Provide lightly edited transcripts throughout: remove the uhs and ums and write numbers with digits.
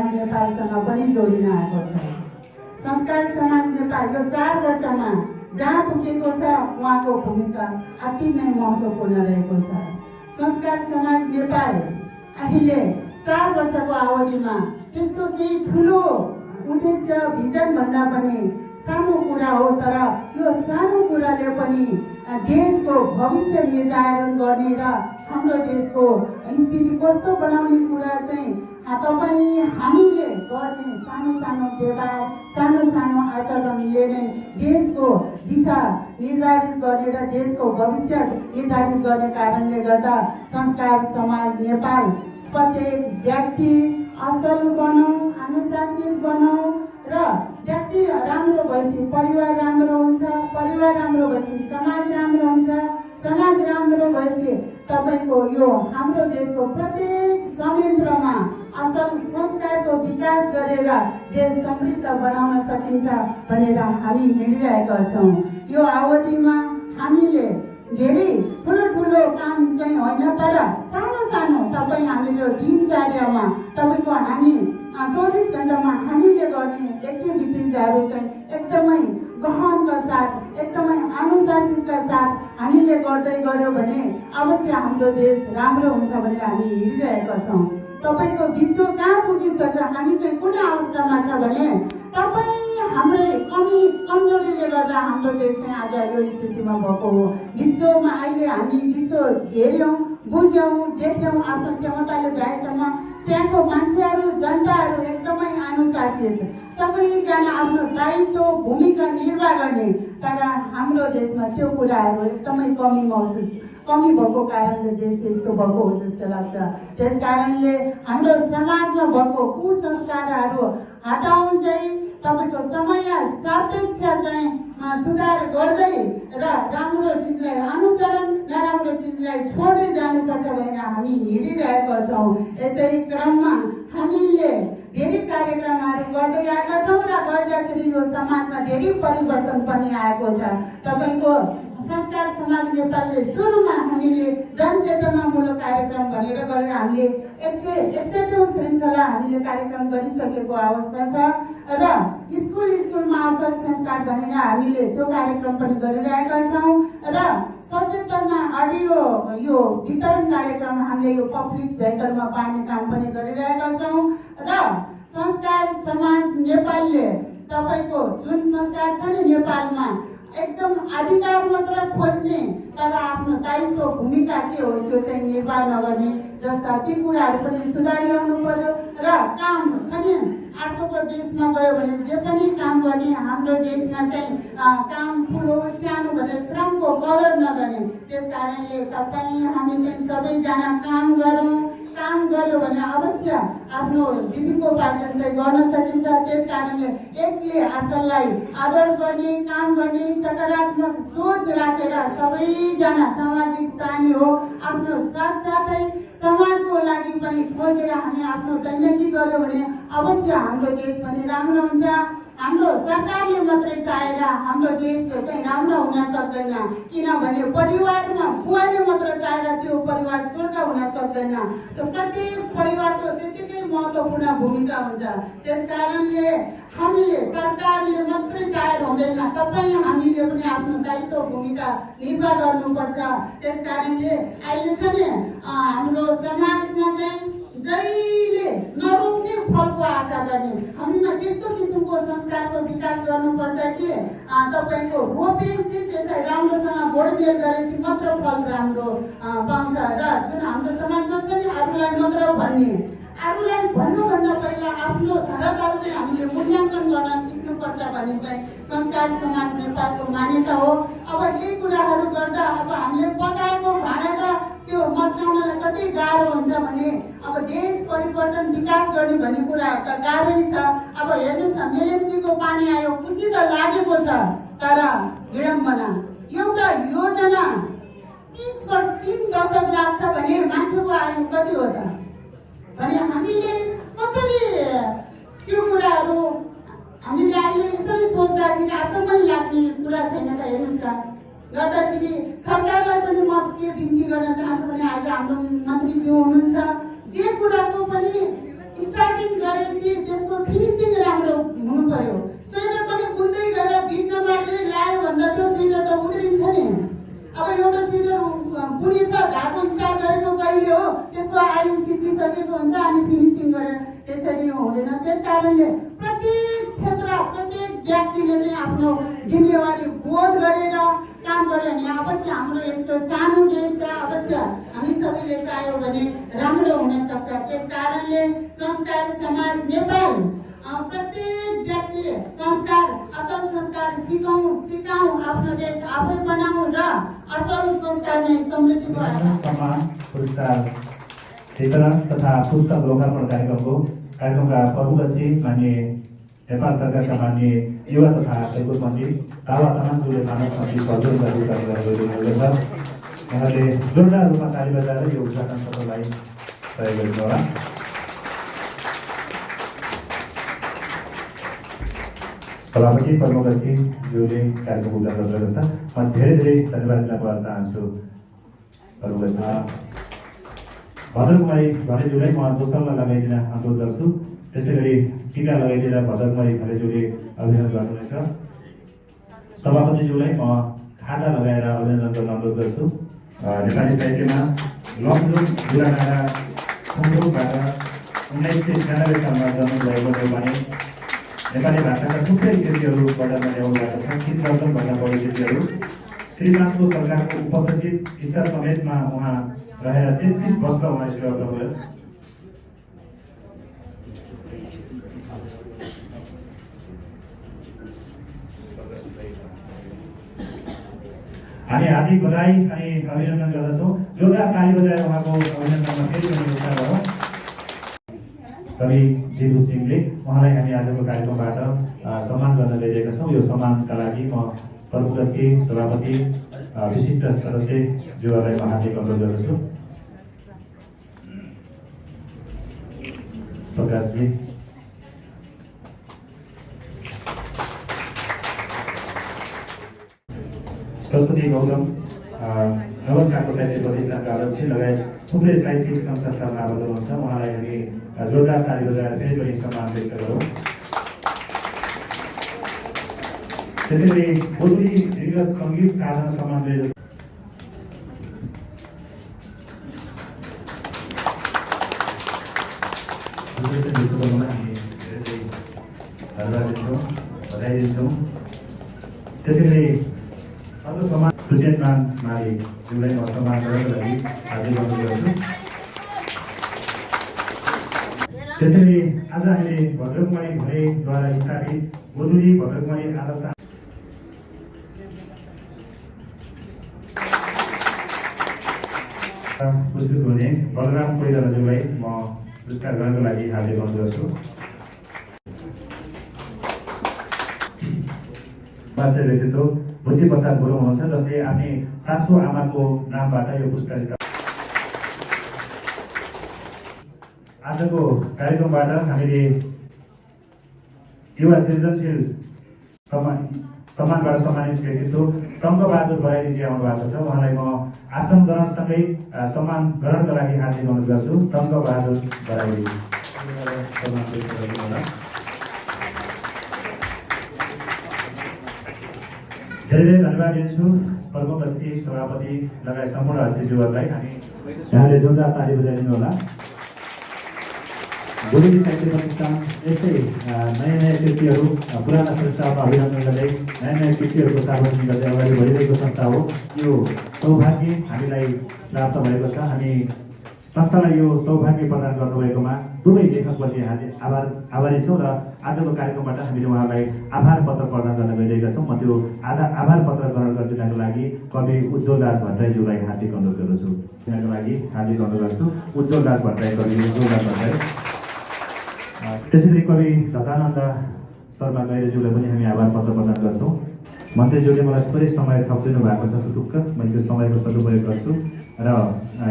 समाज नेपालसँग पनि जोडिन आएको छ। संस्कार समाज नेपाल यो 4 वर्षमा जहाँ पुगेको छ उहाँको भूमिका अति नै महत्त्वपूर्ण रहेको छ। संस्कार समाज नेपाल अहिले 4 वर्षको अवधिमा त्यस्तो केही ठुलो उद्देश्य भिजन भन्दा पनि सानो कुरा हो, तर यो सानो कुराले पनि देशको भविष्य निर्धारण गर्ने र हाम्रो देशको स्थिति कस्तो बनाउने कुरा चाहिँ तपाईँ हामीले गर्ने सानो सानो व्यवहार सानो सानो आचरणले नै देशको दिशा निर्धारित गर्ने र देशको भविष्य निर्धारित गर्ने कारणले गर्दा संस्कार समाज नेपाल प्रत्येक व्यक्ति असल बनाऊ, अनुशासित बनाऊ र व्यक्ति राम्रो भएपछि परिवार राम्रो हुन्छ, परिवार राम्रो भएपछि समाज राम्रो हुन्छ, समाज राम्रो भएपछि तपाईको यो हाम्रो देशको प्रत्येक संयन्त्रमा असल संस्कारको विकास गरेर देश समृद्ध बनाउन सकिन्छ भनेर हामी हिँडिरहेका छौँ। यो अवधिमा हामीले धेरै ठुलो काम चाहिँ होइन, तर सानो सानो तपाईँ हाम्रो दिनचर्यामा तपाईको हामी 24 घण्टामा हामीले गर्ने एक्टिभिटिजहरू चाहिँ एकदमै गहनका साथ एकदमै अनुशासितका साथ हामीले गर्दै गऱ्यौँ भने अवश्य हाम्रो देश राम्रो हुन्छ भनेर हामी हिँडिरहेका छौँ। तपाईको विश्व कहाँ पुगिसक्यो, हामी चाहिँ कुन अवस्थामा छ भने तपाईँ हाम्रै कमजोरीले गर्दा हाम्रो देश चाहिँ आज यो स्थितिमा भएको हो। विश्वमा अहिले हामी विश्व हेऱ्यौँ, बुझ्यौँ, देख्यौँ, आफ्नो क्षमताले भ्याएसम्म त्यहाँको मान्छेहरू जनताहरू एकदमै अनुशासित, सबैजना आफ्नो दायित्व भूमिका निर्वाह गर्ने, तर हाम्रो देशमा त्यो कुराहरू एकदमै कमी भएको कारणले देश यस्तो भएको हो जस्तो लाग्छ। त्यस कारणले हाम्रो समाजमा भएको कुसंस्कारहरू हटाउँदै तपाईको समय सापेक्ष चाहिँ सुधार गर्दै र राम्रो चिजलाई अनुसरण नराम्रो चिजलाई छोड्दै जानुपर्छ भनेर हामी हिँडिरहेका छौँ। यसै क्रममा हामीले धेरै कार्यक्रमहरू गर्दै आएका छौँ र गर्दाखेरि यो समाजमा धेरै परिवर्तन पनि आएको छ। तपाईको संस्कार समाज नेपालले सुरुमा हामीले जनचेतनामूलक कार्यक्रम भनेर गरेर हामीले 161औं श्रृङ्खला हामीले कार्यक्रम गरिसकेको अवस्था छ र स्कुलमा असल संस्कार भनेर हामीले त्यो कार्यक्रम पनि गरिरहेका छौँ र सचेतना अडियो यो वितरण कार्यक्रम हामीले यो पब्लिक भेकलमा बाँड्ने काम पनि गरिरहेका छौँ र संस्कार समाज नेपालले तपाईको जुन संस्कार छ नि नेपालमा एकदम अधिकार मात्र खोज्ने तर आफ्नो दायित्व भूमिका के हो त्यो चाहिँ निर्वाह नगर्ने जस्ता ती कुराहरू पनि सुधार ल्याउनु पर्यो र काम छ नि अर्कोको देशमा गयो भने जे पनि काम गर्ने हाम्रो देशमा चाहिँ काम ठुलो सानो भनेर श्रमको कदर नगर्ने। त्यस कारणले तपाईँ हामी चाहिँ सबैजना काम गरौँ, काम गर्यो भने अवश्य आफ्नो जीविकोपार्जन चाहिँ गर्न सकिन्छ। त्यस कारणले एकले अर्कालाई आदर गर्ने, काम गर्ने, सकारात्मक सोच राखेर सबैजना सामाजिक प्राणी हो, आफ्नो साथसाथै समाजको लागि पनि सोचेर हामी आफ्नो दैनिकी गर्यो भने अवश्य हाम्रो देश पनि राम्रो हुन्छ। हाम्रो सरकारले मात्रै चाहेर हाम्रो देश चाहिँ राम्रो हुन सक्दैन, किनभने परिवारमा बुवाले मात्र चाहेर त्यो परिवार स्वर्ग हुन सक्दैन। त्यो प्रत्येक परिवारको त्यतिकै महत्त्वपूर्ण भूमिका हुन्छ। त्यस कारणले हामीले सरकारले मात्रै चाहेर हुँदैन, तपाईँ हामीले पनि आफ्नो दायित्व भूमिका निर्वाह गर्नुपर्छ। त्यस कारणले अहिले छ नि हाम्रो समाजमा चाहिँ जहिले नरोक्ने फलको आशा गर्ने, हामीमा त्यस्तो किसिमको संस्कारको विकास गर्नुपर्छ कि तपाईको रोपेपछि त्यसलाई राम्रोसँग गोडमेल गरेपछि मात्र फल राम्रो पाउँछ। र जुन हाम्रो समाजमा छ नि अरूलाई मात्र भन्ने, अरूलाई भन्नुभन्दा पहिला आफ्नो धरातल चाहिँ हामीले मूल्याङ्कन गर्न सिक्नुपर्छ भन्ने चाहिँ संस्कार समाज नेपालको मान्यता हो। अब यही कुराहरू गर्दा अब हामीले पकाएको भाँडा त त्यो मस्काउनलाई कति गाह्रो हुन्छ भने अब देश परिवर्तन विकास गर्ने भन्ने कुराहरू त गाह्रै छ। अब हेर्नुहोस् न मेलेम्चीको पानी आयो, खुसी त लागेको छ, तर विडम्बना एउटा योजना 3 दशक लाग्छ भने मान्छेको आयु कति हो त भने हामीले कसरी त्यो कुराहरू हामीले अहिले यसरी सोच्दाखेरि अचम्मै लाग्ने कुरा छैन त। हेर्नुहोस् त गर्दाखेरि सरकारलाई पनि म के बिन्ती गर्न चाहन्छु भने आज हाम्रो मन्त्रीज्यू हुनुहुन्छ, जे कुराको पनि स्टार्टिङ गरेपछि त्यसको फिनिसिङ राम्रो हुनु पर्यो। स्वेटर पनि बुन्दै गएर बिट नमार्दै लायो भन्दा त्यो स्वेटर त उद्रिन्छ नि। अब एउटा स्वेटर बुनेछ, धागो स्टार्ट गरेको कहिले हो, त्यसको आयु सिद्धिसकेको हुन्छ अनि फिनिसिङ गरेर त्यसरी हुँदैन। त्यस कारणले प्रत्येक क्षेत्र प्रत्येक व्यक्तिले चाहिँ आफ्नो जिम्मेवारी बोध गरेर काम गर्यो भने अवश्य हाम्रो यस्तो सानो देश अवश्य हामी सबैले चाह्यौँ भने राम्रो हुन सक्छ। त्यस कारणले संस्कार समाज नेपाल प्रत्येक व्यक्ति संस्कार असल संस्कार सिकाउँ आफ्नो देश आफै बनाऊँ र असल संस्कार नै समृद्धिको सम्मान पुरस्कार वितरण तथा पुस्तक लोकार्पण कार्यक्रमका प्रमुख अतिथि माननीय नेपाल सरकारका माननीय युवा तथा खेलकुद मन्त्री दावा तामाङज्यूले मानव समिति प्रज्वल गरिदिनुभएको छ। उहाँले जोरदार रूपमा ताली बजाएर यो उद्घाटन सत्रलाई सहयोग गरिदिनु होला। सभापति प्रमुख अतिथिज्यूले कार्यक्रम उद्घाटन गरेको छ। म धेरै धेरै धन्यवाद दिन चाहन्छु। भद्रकुमारी घरेज्यूलाई म दोस्रोमा लगाइदिन अनुरोध गर्छु। त्यसै गरी टीका लगाइदिएर भद्रकुमारी घरेज्यूले अभिनन्दन गर्नुहुनेछ। सभापतिज्यूलाई म खाता लगाएर अभिनन्दन गर्न अनुरोध गर्छु। नेपाली साहित्यमा लमजुङ बुढाडाँडा खुङखुङबाट 1996 सालमा जन्म भएको नेपाली भाषाका थुप्रै कृतिहरू पढ्न ल्याउनु भएको छ। 30 भन्दा बढी कृतिहरू श्रीमानको सरकारको उपसचिव स्तर समेतमा उहाँ रहेर 33 वर्ष उहाँ सेवा गर्नुभयो। हामी हार्दिक बधाई अनि अभिनन्दन गर्दछौँ। जोरदार ताली बजाएर उहाँको अभिनन्दनमा फेरि पनि उत्साह गरौँ। कवि दिपु सिंहले उहाँलाई हामी आजको कार्यक्रमबाट सम्मान गर्न ल्याइरहेका छौँ। यो सम्मानका लागि म प्रमुख अतिथि सभापति विशिष्ट सदस्यज्यूहरूलाई म हार्दिक अनुरोध गर्दछु। प्रकाशजी सरस्वती गौतम नमस्कारको साहित्य प्रतिष्ठानका अध्यक्ष लगायत थुप्रै साहित्यिक संस्थामा आबद्ध हुनुहुन्छ। उहाँलाई हामी जोरदार ताली बजाएर फेरि पनि सम्मान व्यक्त गरौँ। त्यसैले बोधुली दीर्घ सङ्गीत साधना सम्मान धन्यवाद दिन्छौँ, बधाई दिन्छौँ। त्यसैले अर्को सम्मान सुचेतमान मालिकज्यूलाई म सम्मान गर्नको लागि हाजिर गर्नु गर्छु। त्यसैले आज हामीले भद्रकुमारी घरेद्वारा स्थापित बोधुली भद्रकुमारी आदर्श पुरस्कृत हुने बलराम कोइरालाज्यूलाई म पुरस्कार गर्नको लागि हाजिर गर्नु गर्छु। स्वास्थ्य व्यक्तित्व बुद्धि प्रसाद गुरुङ हुनुहुन्छ, जसले आफ्नै सासू आमाको नामबाट यो पुरस्कार आजको कार्यक्रमबाट हामीले युवा सृजनशील सम्मानबाट सम्मानित व्यक्तित्व टङ्कबहादुर बराइलीजी आउनु भएको छ। उहाँलाई म आसन ग्रहणसँगै सम्मान ग्रहणका लागि हाजिर अनुरोध गर्छु। टङ्कबहादुर बराइली धेरै धन्यवाद दिन्छु प्रमुख अतिथि सभापति लगायत सम्पूर्ण अतिथिज्यूहरूलाई। हामी यहाँले जोरदार ताली बजाइदिनु होला। बोधुली साहित्य प्रतिष्ठान यस्तै नयाँ कृतिहरू पुराना संस्थामा अभिनन्दन गर्दै नयाँ कृतिहरूको सार्वजनिक गर्दै अगाडि बढिरहेको संस्था हो। यो सौभाग्य हामीलाई प्राप्त भएको छ। हामी संस्थालाई यो सौभाग्य प्रदान गर्नुभएकोमा दुवै लेखकप्रति आभारी छौँ र आजको कार्यक्रमबाट हामीले उहाँलाई आभार पत्र प्रदान गर्न गइरहेका छौँ। म त्यो आभार पत्र ग्रहण गरिदिनको लागि कवि उज्जवल दास भट्टराईज्यूलाई हार्दिक अनुरोध गर्दछु। दिनको लागि हार्दिक अनुरोध गर्छु। उज्जवल दास भट्टराई कवि उज्जवल दास भट्टराई। त्यसै कवि धतानन्द शर्मा गैरेज्यूलाई पनि हामी आभार पत्र प्रदान गर्छौँ। मन्त्रीज्यूले मलाई थोरै समय थपिदिनु भएको छ सुटुक्क, मैले त्यो समयको सदुपयोग गर्छु र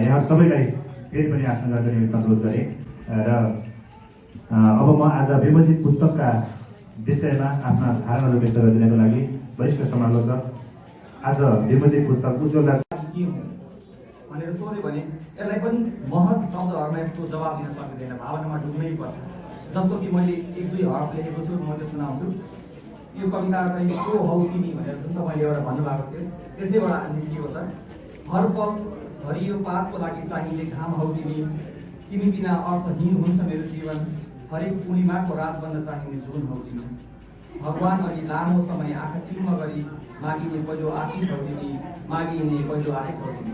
यहाँ सबैलाई फेरि पनि आसन गर्न निमित्त अनुरोध गरेँ। र अब म आज विमोचित पुस्तकका विषयमा आफ्ना धारणाहरू व्यक्त गरिदिनको लागि वरिष्ठ समालोचक आज विमोचित पुस्तक उज्जवल दास के हो भनेर सोध्यो भने यसलाई पनि महत शब्दहरूमा यसको जवाब दिन सकिँदैन, भावनामा डुब्नै पर्छ। जस्तो कि मैले 1-2 हरफ लेखेको छु, म त्यो सुनाउँछु। यो कविता चाहिँ को हौ तिमी भनेर जुन तपाईँले एउटा भन्नुभएको थियो त्यसैबाट निस्किएको छ। हर पल हरियो पातको लागि चाहिने घाम हौ तिमी, तिमी बिना अर्थहीन हुन्छ मेरो जीवन, हरेक पूर्णिमाको रात बन्न चाहिने जुन हौ तिमी, भगवान अघि लामो समय आँखा चिम्म गरी मागिने पहिलो आशिष हौ तिमी, मागिने पहिलो आशिष हौ तिमी।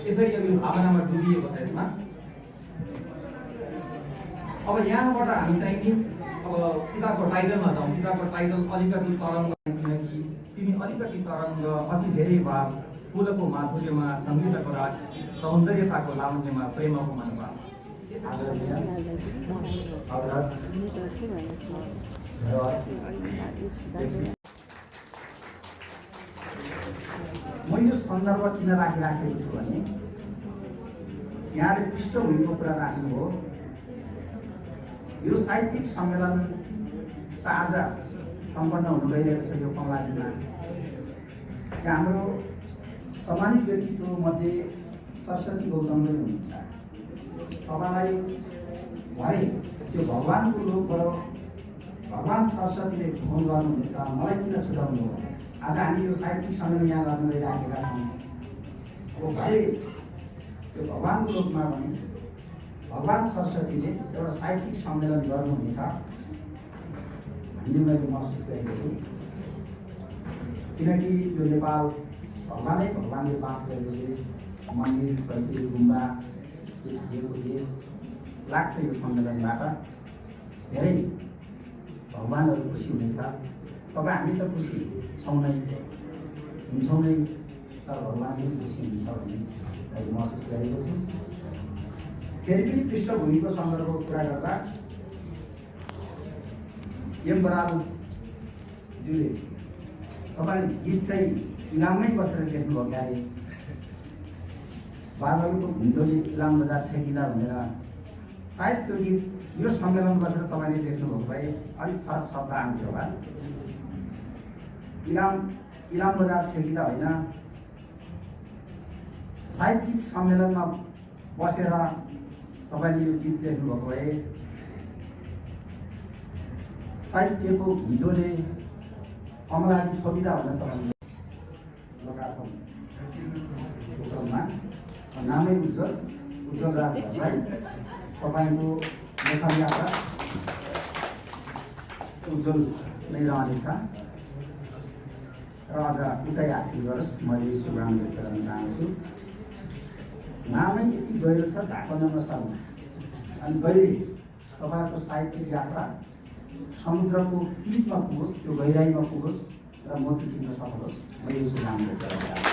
यसरी अब यो भावनामा डुबिएको छ यसमा। अब यहाँबाट हामी चाहिँ नि अब किताबको टाइटलमा जाउँ। किताबको टाइटल अलिकति तरङ्ग, किनकि तिमी अलिकति तरङ्ग, अति धेरै भाव, फुलको माधुर्यमा सङ्गीतको राग, सौन्दर्यताको लावण्यमा प्रेमको मनोभाव। म यो सन्दर्भ किन राखिराखेको छु भने यहाँले पृष्ठभूमिको कुरा राख्नुभयो। यो साहित्यिक सम्मेलन त आज सम्पन्न हुन गइरहेको छ यो कमलाजीमा। हाम्रो सम्मानित व्यक्तित्व मध्ये सरस्वती गौतम पनि हुनुहुन्छ। तपाईँलाई भरे त्यो भगवानको लोकबाट भगवान सरस्वतीले फोन गर्नुहुनेछ, मलाई किन छुटाउनु हो, आज हामी यो साहित्यिक सम्मेलन यहाँ गर्न गइराखेका छौँ। अब भरे त्यो भगवानको लोकमा पनि भगवान सरस्वतीले एउटा साहित्यिक सम्मेलन गर्नुहुनेछ भन्ने मैले महसुस गरेको छु। किनकि यो नेपाल भगवानले बास गरेको देश, मन्दिर चैत्य गुम्बा दिएको देश लाग्छ। यो सम्मेलनबाट धेरै भगवानहरू खुसी हुनेछ। तपाईँ हामी त खुसी छौँ नै, हुन्छौँ नै, तर भगवान पनि खुसी हुन्छ भन्ने मैले महसुस गरेको छु। फेरि पनि पृष्ठभूमिको सन्दर्भको कुरा गर्दा एम बरालज्यूले तपाईँले गीत चाहिँ इलाममै बसेर लेख्नुभयो क्यारे, बादलको घुम्दोले इलाम बजार छेकिँदा भनेर। सायद त्यो गीत यो सम्मेलन बसेर तपाईँले लेख्नुभएको भए अलिक फरक शब्द आउँथ्यो होला। इलाम बजार छेकिँदा होइन, साहित्यिक सम्मेलनमा बसेर तपाईँले यो गीत लेख्नुभएको भए साहित्यको हिन्दोले कमलाजी छोपिँदा भनेर तपाईँले लोकार्पणमा नामै उज्जवल राजलाई तपाईँको लेखन यात्रा उज्जवल नै रहनेछ र अझ उचाइ हासिल गरोस्, मैले यो शुभकामना व्यक्त गर्न चाहन्छु। नामै यति गहिरो छ, ढाक्न नसक्नु। अनि गहिरी तपाईँहरूको साहित्यिक यात्रा समुद्रको पिठमा पुगोस्, त्यो गहिराइमा पुगोस् र मोती टिप्न सकोस्, मैले यो शुभकामना व्यक्त गर्न चाहन्छु।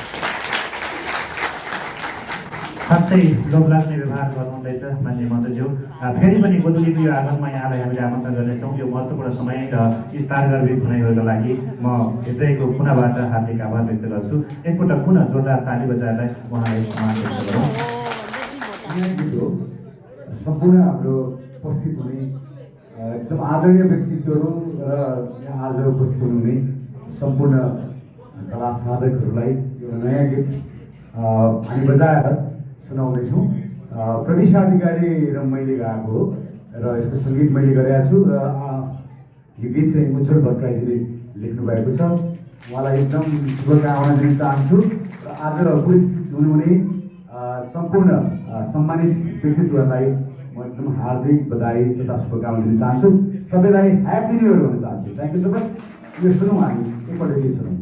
साँच्चै लोभ लाग्ने व्यवहार गर्नुहुँदैछ मान्य मन्त्रीज्यू। फेरि पनि गोधुलीको यो आगमनमा यहाँलाई हामीले आमन्त्रण गर्नेछौँ। यो महत्त्वपूर्ण समय र विस्तार गर्भित हुनेहरूको लागि म हृदयको कुनाबाट हार्दिक आभार व्यक्त गर्छु। एकपटक पुनः जोरदार ताली बजाएर उहाँलाई सम्मान व्यक्त गरौँ। सम्पूर्ण हाम्रो उपस्थित हुने एकदम आदरणीय व्यक्तित्वहरू र यहाँ आज उपस्थित हुनुहुने सम्पूर्ण कला साधकहरूलाई यो नयाँ गीत हामी बजाएर सुनाउँदैछौँ। प्रविशा अधिकारी र मैले गाएको हो र यसको सङ्गीत मैले गरेको छु र यो गीत चाहिँ उज्जवल भट्टराईजीले लेख्नु भएको छ। उहाँलाई एकदम शुभकामना दिन चाहन्छु र आज उपस्थित हुनुहुने सम्पूर्ण सम्मानित व्यक्तित्वहरूलाई म एकदम हार्दिक बधाई तथा शुभकामना दिन चाहन्छु। सबैलाई ह्याप्पी न्यु इयर भन्न चाहन्छु। Thank you so much. यो सुनौँ, हामी एकपल्ट गीत सुनौँ।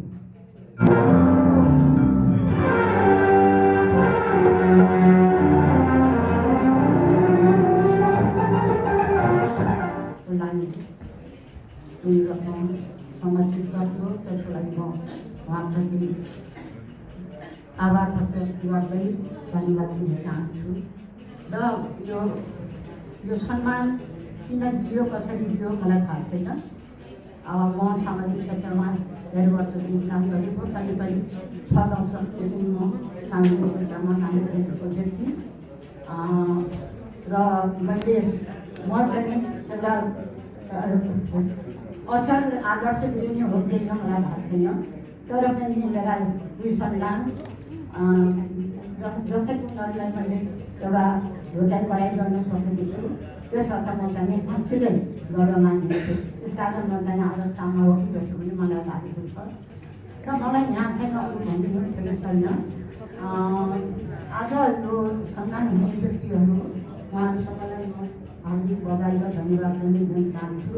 समर्पित गर्छु, त्यसको लागि म उहाँप्रति आभार व्यक्त गर्दै धन्यवाद दिन चाहन्छु। र यो सम्मान किन दियो, कसरी दियो मलाई थाहा छैन। अब म सामाजिक क्षेत्रमा धेरै वर्षदेखि काम गरेको, कतिपय 6 दशकदेखि म सामाजिक क्षेत्रमा काम गरेको व्यक्ति र मैले म पनि एउटा असल आदर्श लिने हो कि मलाई थाहा छैन। तर पनि मेरा अनुसन्धान जसरी उनीहरूलाई मैले एउटा रोजाइ पढाइ गर्न सकेको छु त्यस अर्थमा चाहिँ साँच्चै गर्न मानिन्छु। त्यस कारण म चाहिँ आज काममा उठेको छु भने मलाई लागेको छ र मलाई यहाँ चाहिँ अरू भन्नु पनि छैन। आज यो सम्मान हुने व्यक्तिहरू उहाँहरूसँगलाई म हार्दिक बधाई र धन्यवाद दिन चाहन्छु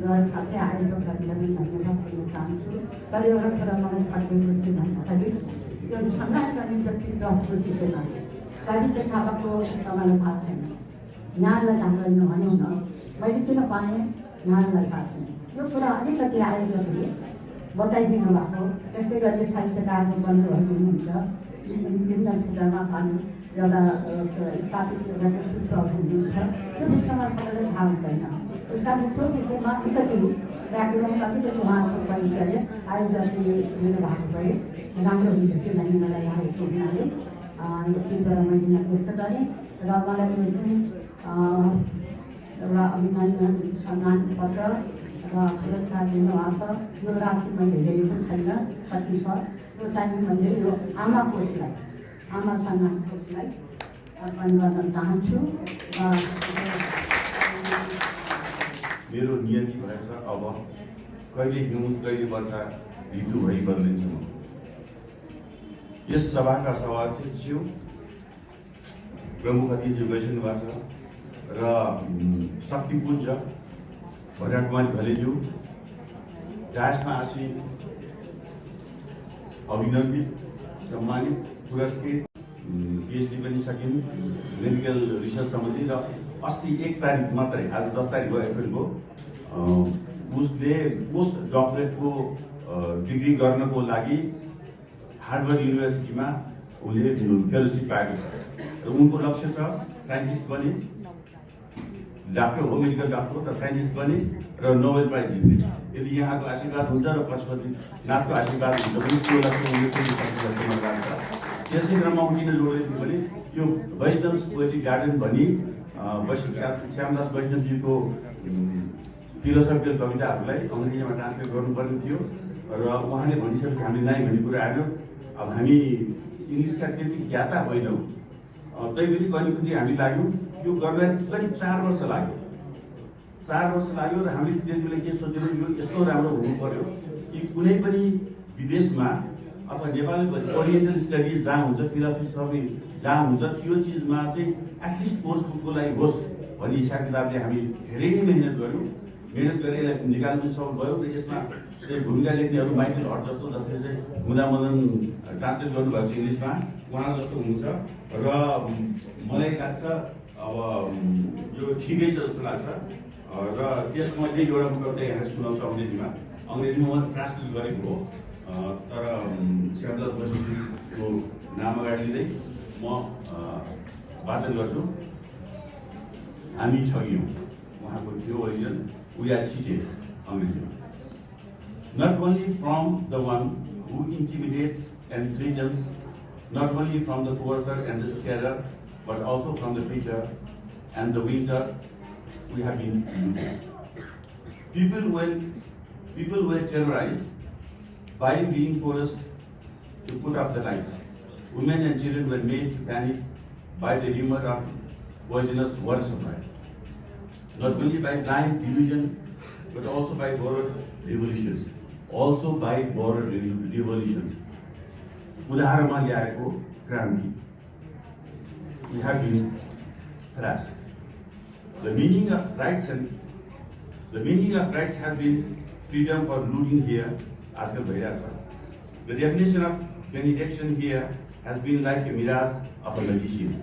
र साथै आयोजकहरूलाई पनि धन्यवाद दिन चाहन्छु। तर एउटा कुरा मलाई अटेको के भन्दाखेरि यो सम्मान गर्ने व्यक्तित्वहरूको विषयमा साहित्य थापाको तपाईँलाई थाहा छैन। यहाँलाई जान्दैन भनौँ न, मैले किन पाएँ यहाँलाई थाहा छैन। यो कुरा अलिकति आयोजकले बताइदिनु भएको। त्यस्तै गरी साहित्यकारको बन्धुहरू हुनुहुन्छ विभिन्न क्षेत्रमा पनि एउटा स्थापित एउटा व्यक्तित्वहरू हुनुहुन्छ। त्यो विषयमा सबैलाई थाहा हुँदैन। त्यस कारण त्यो विषयमा अलिकति व्याकरण अलिकति उहाँको परिचय आयोजकले दिनुभएको भए राम्रो हुन्थ्यो कि भन्ने मलाई लागेको हुनाले यति कुरा मैले यहाँ व्यक्त गरेँ र मलाई यो जुन एउटा अभिनन्दन सम्मान पत्र र पुरस्कार दिनुभएको यो राशि मैले हेरेको छैन कति छ। त्यो चाहिँ मैले यो आमा कोषलाई आमा सम्मान कोषलाई अर्पण गर्न चाहन्छु। मेरो नियति भएछ अब कहिले हिउँ कहिले वर्षा ऋतु भई बदलिन्छ। यस सभाका सभाध्यक्ष प्रमुख अतिथि गइसक्नु भएको छ र शक्तिपुञ्ज भैरकुमारी घलेज्यू डायसमा आसीन अभिनन्दित सम्मानित पुरस्कृत पिएचडी पनि सकिन् मेडिकल रिसर्च सम्बन्धी र अस्ति 1 तारिक मात्रै आज 10 तारिक भयो अप्रिलको उसले पोस्ट डक्टरेटको डिग्री गर्नको लागि हार्वर्ड युनिभर्सिटीमा उसले फेलोसिप पाएको छ र उनको लक्ष्य छ साइन्टिस्ट बने, डाक्टर हो, मेडिकल डाक्टर हो, तर साइन्टिस्ट बने र नोबेल प्राइज जित्ने। यदि यहाँको आशीर्वाद हुन्छ र पशुपतिनाथको आशीर्वाद हुन्छ भने त्यो लक्ष्य उसले पनि सक्ने जान्छ। त्यसै क्रममा किन जोडेको थियो भने यो वैष्णव पोएटिक गार्डन भनी श्यामदास वैष्णवजीको फिलोसफिकल कविताहरूलाई अङ्ग्रेजीमा ट्रान्सलेट गर्नुपर्ने थियो र उहाँले भनिसकेपछि हामीले नाइ भन्ने कुरा आयो। अब हामी इङ्ग्लिसका त्यति ज्ञाता होइनौँ, तैपनि कहिले हामी लाग्यौँ। यो गर्नलाई करिब 4 वर्ष लाग्यो। 4 वर्ष लाग्यो र हामीले त्यति बेला के सोच्यौँ, यो यस्तो राम्रो हुनु पर्यो कि कुनै पनि विदेशमा अथवा नेपाली ओरिएन्टल स्टडिज जहाँ हुन्छ, फिलोसफी जहाँ हुन्छ, त्यो चिजमा चाहिँ एटलिस्ट कोर्स बुकको लागि होस् भन्ने हिसाब किताबले हामी धेरै नै मिहिनेत गऱ्यौँ। मिहिनेत गरेर यसलाई निकाल्नु पनि सफल भयो र यसमा चाहिँ भूमिका लेख्नेहरू माइकल हट जस्तो, जसले चाहिँ मुदामदन ट्रान्सलेट गर्नुभएको छ इङ्ग्लिसमा, उहाँ जस्तो हुनुहुन्छ र मलाई लाग्छ अब यो ठिकै छ जस्तो लाग्छ। र त्यसमध्ये एउटा कविता यहाँ सुनाउँछु अङ्ग्रेजीमा म ट्रान्सलेट गरेको हो, तर श्यामदास वैष्णवजीको नाम अगाडि लिँदै म वाचन गर्छु। हामी ठगियौँ, उहाँको थियो ओरिजिनल, वी आर चिटेड अङ्ग्रेजीमा। Not only from the one who intimidates and threatens, not only from the coercer and the scarer, but also from the preacher and the winter, we have been looted. People were terrorized by being coerced to put up the lights. Women and children were made to panic by the rumor of poisonous water supply. Not only by blind delusion, but also by borrowed revolutions. उदाहरणमा ल्याएको क्रान्ति. We have been thrashed. The meaning of rights has been freedom for looting here. आजकल भइरहेछ. The definition of benediction here has been like a mirage of a magician.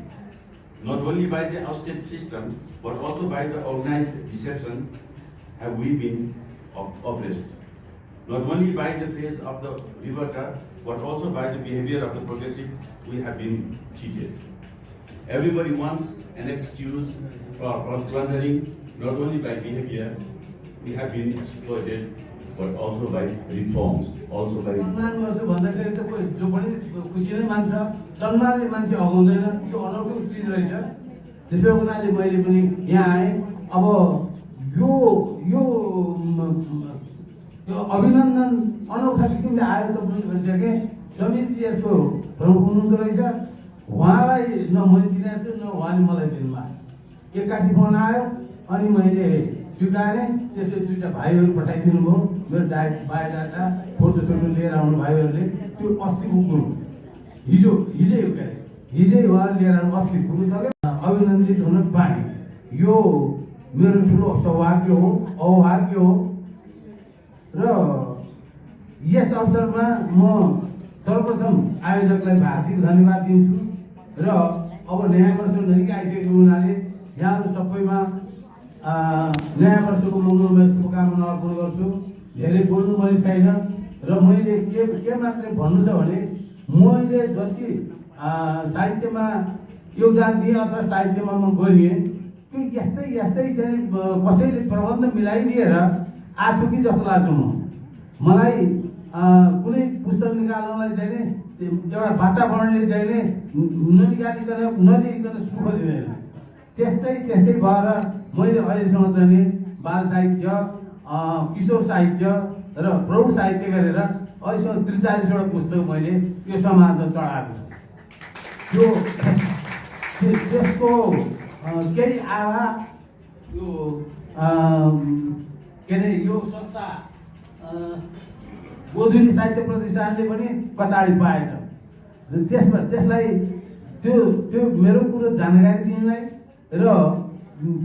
Not only by the ousted system, but also by the organized deception have we been oppressed. Not only by the face of the reverter, but also by the behavior of the progressive, we have been cheated. Everybody wants an excuse for plundering. Not only by behavior, we have been exploited, but also by reforms, also by. भन्दाखेरि त जो पनि खुसी नै मान्छ, जन्माले मान्छे हगाउँदैन, यो अनौठो चिज रहेछ। त्यसको हुनाले मैले पनि यहाँ आएँ। अब यो अभिनन्दन अनौठा किसिमले आयो त पनि भनिसकेँ। समिति यसको प्रमुख हुनुहुँदो रहेछ उहाँलाई न मैले चिनेको छु न उहाँले मलाई चिन्नु भएको छ। एक्कासी फोन आयो अनि मैले स्वीकारेँ। त्यसले दुईवटा भाइहरू पठाइदिनु भयो मेरो बायोडाटा फोटोसोटो लिएर आउनु भाइहरूले। त्यो अस्तिको कुरो हिजै हो, के अरे हिजै उहाँले लिएर आउनु अस्ति कुरो सक्यो। अभिनन्दित हुन पाएँ, यो मेरो ठुलो सौभाग्य हो, औभाग्य हो। र यस अवसरमा म सर्वप्रथम आयोजकलाई हार्दिक धन्यवाद दिन्छु। र अब नयाँ वर्ष नजिकै आइसकेको हुनाले यहाँहरू सबैमा नयाँ वर्षको मङ्गलमय शुभकामना अर्पण गर्छु। धेरै बोल्नु मैले छैन र मैले के मात्रै भन्नु छ भने मैले जति साहित्यमा योगदान दिएँ अथवा साहित्यमा म गरिएँ त्यो यस्तै चाहिँ कसैले प्रबन्ध मिलाइदिएर आछु कि जस्तो लाग्छ। मलाई कुनै पुस्तक निकाल्नलाई चाहिँ एउटा वातावरणले चाहिँ नलिकन सुख दिँदैन। त्यस्तै भएर मैले अहिलेसम्म चाहिँ बाल साहित्य, किशोर साहित्य र प्रौढ साहित्य गरेर अहिलेसम्म 43वटा पुस्तक मैले यो समाजमा चढाएको छु। त्यसको केही आधा यो के अरे यो संस्था गोधुली साहित्य प्रतिष्ठानले पनि कताडी पाएछ। र त्यसलाई त्यो मेरो कुरो जानकारी दिनलाई र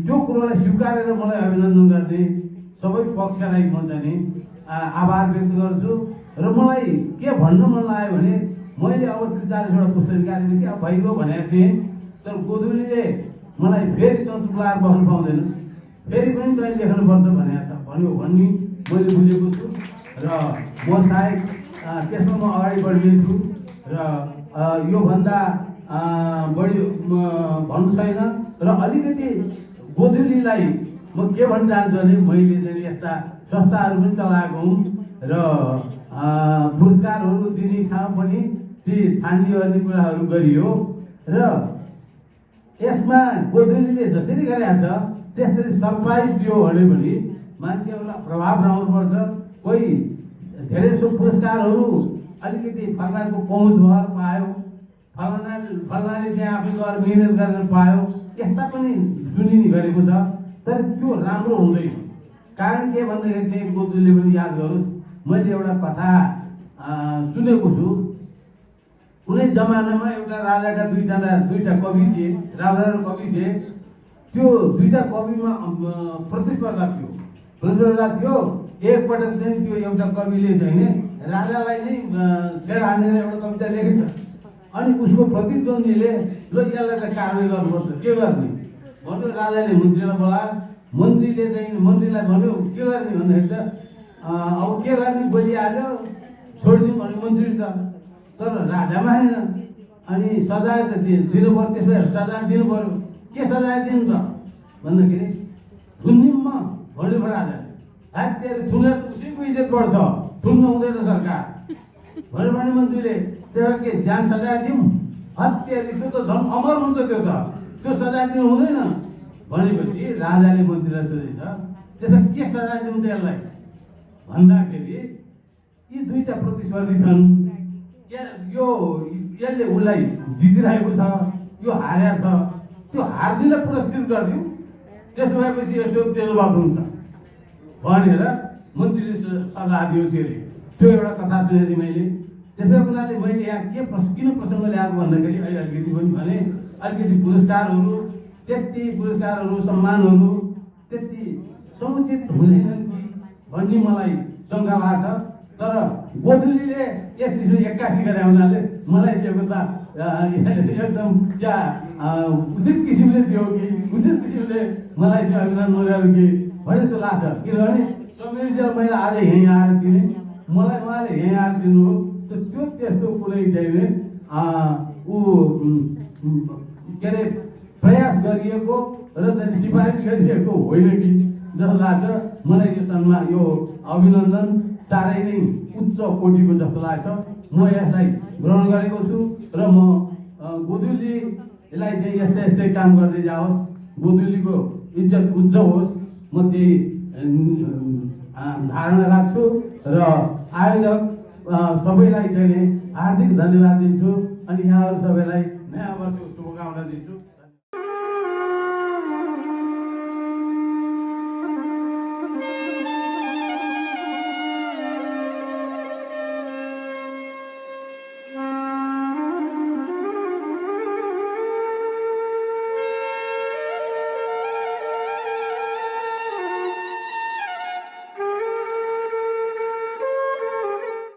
त्यो कुरोलाई स्वीकारेर मलाई अभिनन्दन गर्ने सबै पक्षलाई म चाहिँ आभार व्यक्त गर्छु। र मलाई के भन्न मन लाग्यो भने मैले अब 43वटा पुस्तक निकालेपछि अब भइगयो भनेको थिएँ, तर गोधुलीले मलाई फेरि चर्चुक लगाएर बस्नु पाउँदैनस्, फेरि पनि तैँले लेख्नुपर्छ भन्यो भन्ने मैले बुझेको छु। र म सायद त्यसमा म अगाडि बढ्नेछु र योभन्दा बढी भन्नु छैन। र अलिकति गोधुलीलाई म के भन्न चाहन्छु भने मैले चाहिँ यस्ता संस्थाहरू पनि चलाएको हुँ र पुरस्कारहरू दिने ठाउँ पनि ती छान्ने गर्ने कुराहरू गरियो। र यसमा गोधुलीले जसरी गरेको छ त्यसरी सरप्राइज दियो भने पनि मान्छेहरूलाई प्रभाव रहनुपर्छ। कोही धेरै जसो पुरस्कारहरू अलिकति फलानाको पहुँच भएर पायो, फलानाले चाहिँ आफै गएर मिहिनेत गरेर पायो, यस्ता पनि सुनिने गरेको छ। तर त्यो राम्रो हुँदैन। कारण के भन्दाखेरि चाहिँ गोधुलीले पनि याद गरोस्, मैले एउटा कथा सुनेको छु। कुनै जमानामा एउटा राजाका दुईटा कवि थिए, राजा र कवि थिए। त्यो दुईटा कविमा प्रतिस्पर्धा थियो। एकपटक चाहिँ त्यो एउटा कविले चाहिँ राजालाई नै छेड हानेर एउटा कविता लेखेछ। अनि उसको प्रतिद्वन्दीले ल यसलाई त कारवाही गर्नुपर्छ, के गर्ने भन्यो। राजाले मन्त्रीलाई बोलायो, मन्त्रीलाई भन्यो के गर्ने भन्दाखेरि त अब के गर्ने बोलिहाल्यो, छोडिदिउँ भने मन्त्री त। तर राजा मानेन। अनि सजाय त दिनु पर्यो, त्यसो भए सजाय दिनु पर्यो। के सजाय दिनु त भन्दाखेरि थुन्दिममा भन्यो राजाले। हात्तीहरू थुनेर त उसैको इज्जत बढ्छ, थुन्नु हुँदैन सरकार भन्यो भने मन्त्रीले त्यो के जान सजाय दिउँ, हत्यारी त्यो त झन् अमर हुन्छ, त्यो सजाय दिनु हुँदैन भनेपछि राजाले मन्त्रीलाई सोधेछ त्यसमा के सजाय दिउँ त यसलाई भन्दाखेरि यी दुईटा प्रतिस्पर्धी छन्, यसले उसलाई जितिरहेको छ, यो हारेको छ, त्यो हार्दिनलाई पुरस्कृत गरिदिउँ, त्यसो भएपछि यसो जवाब हुन्छ भनेर मन्त्रीले सल्लाह दियो। त्यो एउटा कथा सुनेको थिएँ मैले। त्यसै हुनाले मैले यहाँ किन प्रसङ्ग ल्याएको भन्दाखेरि अहिले अलिकति पनि भने अलिकति पुरस्कारहरू सम्मानहरू त्यति समुचित हुँदैनन् कि भन्ने मलाई शङ्का लाग्छ। तर गोधुलीले यस 81 गरे हुनाले मलाई त्यो त एकदम उचित किसिमले दियो कि उचित किसिमले मलाई चाहिँ अभिनन्दन गरेर कि भने जस्तो लाग्छ। किनभने समीरजीलाई मैले आज यहीँ आएर दिने, मलाई उहाँले यहीँ आएर दिनु हो। त्यो त्यस्तो कुनै चाहिँ के अरे प्रयास गरिएको र चाहिँ सिफारिस गरिएको होइन कि जस्तो लाग्छ मलाई। यो सम्मान, यो अभिनन्दन साह्रै नै उच्च कोटिको जस्तो लाग्छ। म यसलाई ग्रहण गरेको छु र म गोधुलीलाई चाहिँ यस्तै काम गर्दै जाओस्, गोधुलीको इज्जत उच्च होस्, म त्यही धारणा राख्छु। र आयोजक सबैलाई चाहिँ हार्दिक धन्यवाद दिन्छु। अनि यहाँहरू सबैलाई नयाँ वर्षको शुभकामना दिन्छु।